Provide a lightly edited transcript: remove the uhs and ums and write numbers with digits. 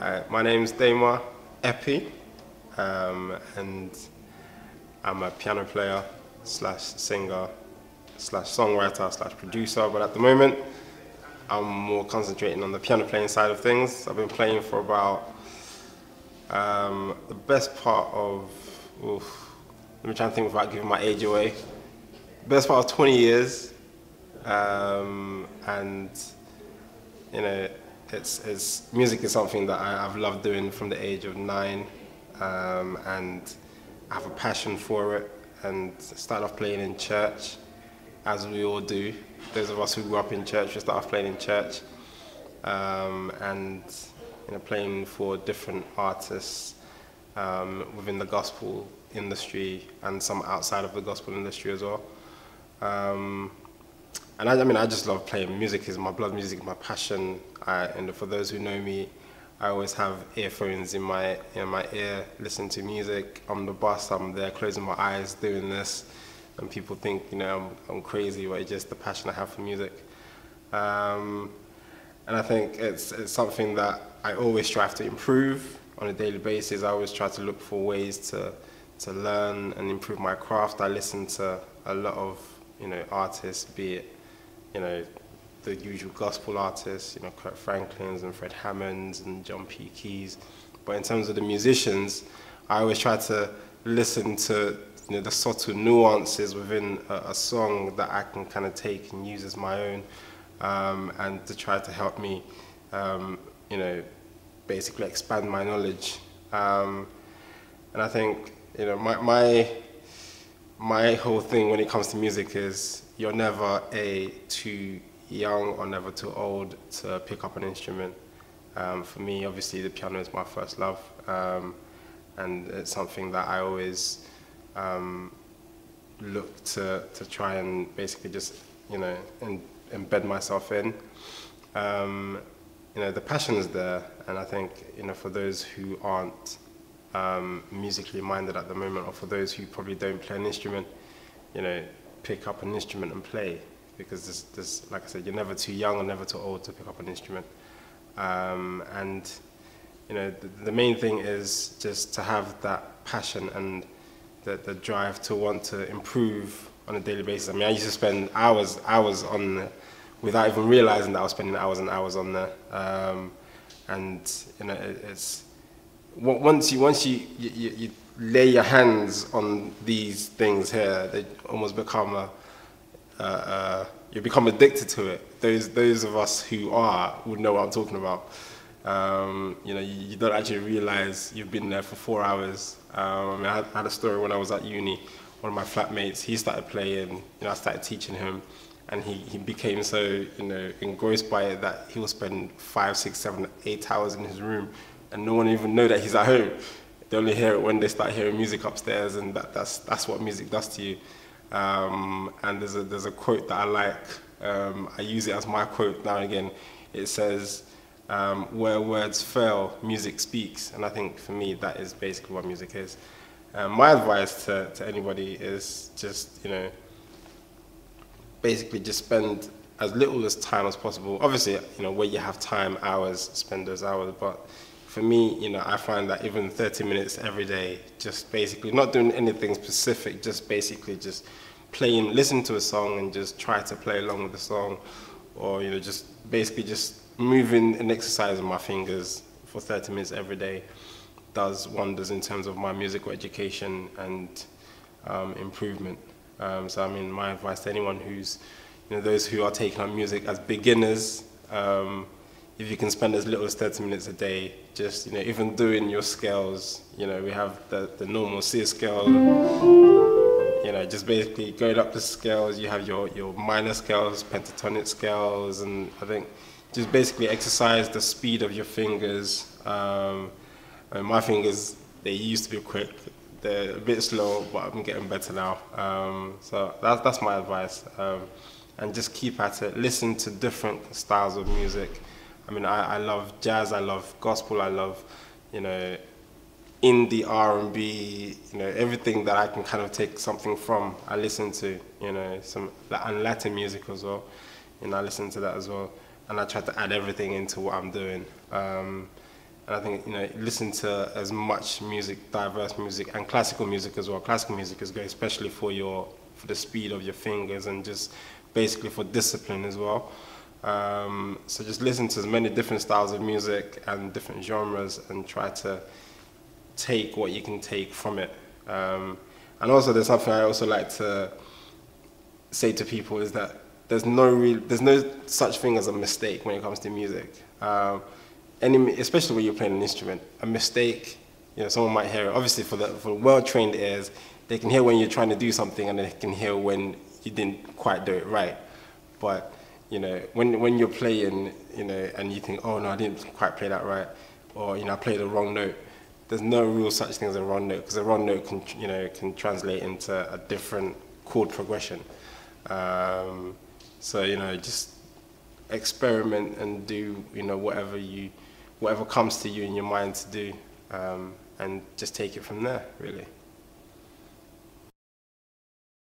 My name's Deinma Eppie, and I'm a piano player slash singer slash songwriter slash producer, but at the moment I'm more concentrating on the piano playing side of things. I've been playing for about the best part of, let me try and think without giving my age away, best part of 20 years, and you know, it's music is something that I've loved doing from the age of 9, and I have a passion for it, and started off playing in church, as we all do. Those of us who grew up in church, we start off playing in church, and playing for different artists within the gospel industry and some outside of the gospel industry as well. And I just love playing. Music is my blood, music is my passion. And for those who know me, I always have earphones in my ear, listening to music. On the bus, I'm there closing my eyes, doing this, and people think I'm crazy, but it's just the passion I have for music. And I think it's something that I always strive to improve on a daily basis. I always try to look for ways to learn and improve my craft. I listen to a lot of artists, be it the usual gospel artists, Kurt Franklin's and Fred Hammond's and John P. Keys. But in terms of the musicians, I always try to listen to the subtle nuances within a song that I can kind of take and use as my own, and to try to help me, basically expand my knowledge. And I think, my whole thing when it comes to music is you're never too young or never too old to pick up an instrument. For me, obviously, the piano is my first love, and it's something that I always look to try and basically just embed myself in. The passion is there, and I think for those who aren't musically minded at the moment, or for those who probably don't play an instrument, pick up an instrument and play, because there's, like I said, you're never too young or never too old to pick up an instrument. And the main thing is just to have that passion and the drive to want to improve on a daily basis. I mean, I used to spend hours on there without even realizing that I was spending hours and hours on there. And it's once you lay your hands on these things here, they almost become you become addicted to it. Those of us who would know what I'm talking about. You don't actually realize you've been there for 4 hours. I had a story when I was at uni. One of my flatmates, he started playing. I started teaching him, and he became so engrossed by it that he will spend 5, 6, 7, 8 hours in his room, and no one even know that he's at home. They only hear it when they start hearing music upstairs, and that's what music does to you. And there's a quote that I like. I use it as my quote now and again. It says, "Where words fail, music speaks." And I think for me, that is basically what music is. My advice to anybody is just, basically just spend as little as time as possible. Obviously, where you have time, hours, spend those hours. But for me, I find that even 30 minutes every day, just basically not doing anything specific, just basically just playing, listen to a song and just try to play along with the song, or just basically just moving and exercising my fingers for 30 minutes every day does wonders in terms of my musical education and improvement. So I mean, my advice to anyone who's, those who are taking on music as beginners, if you can spend as little as 30 minutes a day, just, even doing your scales, we have the normal C scale, just basically going up the scales, you have your minor scales, pentatonic scales, and I think just basically exercise the speed of your fingers. And my fingers, they used to be quick, they're a bit slow, but I'm getting better now. So that's my advice. And just keep at it, listen to different styles of music. I mean, I love jazz, I love gospel, I love, indie, R&B, everything that I can kind of take something from, I listen to, some and Latin music as well, I listen to that as well, and I try to add everything into what I'm doing. And I think, you know, listen to as much music, diverse music, and classical music as well. Classical music is great, especially for the speed of your fingers and just basically for discipline as well. So just listen to as many different styles of music and different genres and try to take what you can take from it. And also there's something I also like to say to people is that there's no such thing as a mistake when it comes to music. Especially when you're playing an instrument, a mistake, you know, someone might hear it. Obviously for well-trained ears, they can hear when you're trying to do something and they can hear when you didn't quite do it right. But, you know, when you're playing, you know, and you think, oh no, I didn't quite play that right, or, you know, I played the wrong note, there's no real such thing as a wrong note, because a wrong note can, you know, can translate into a different chord progression. So, you know, just experiment and do, you know, whatever comes to you in your mind to do, and just take it from there, really.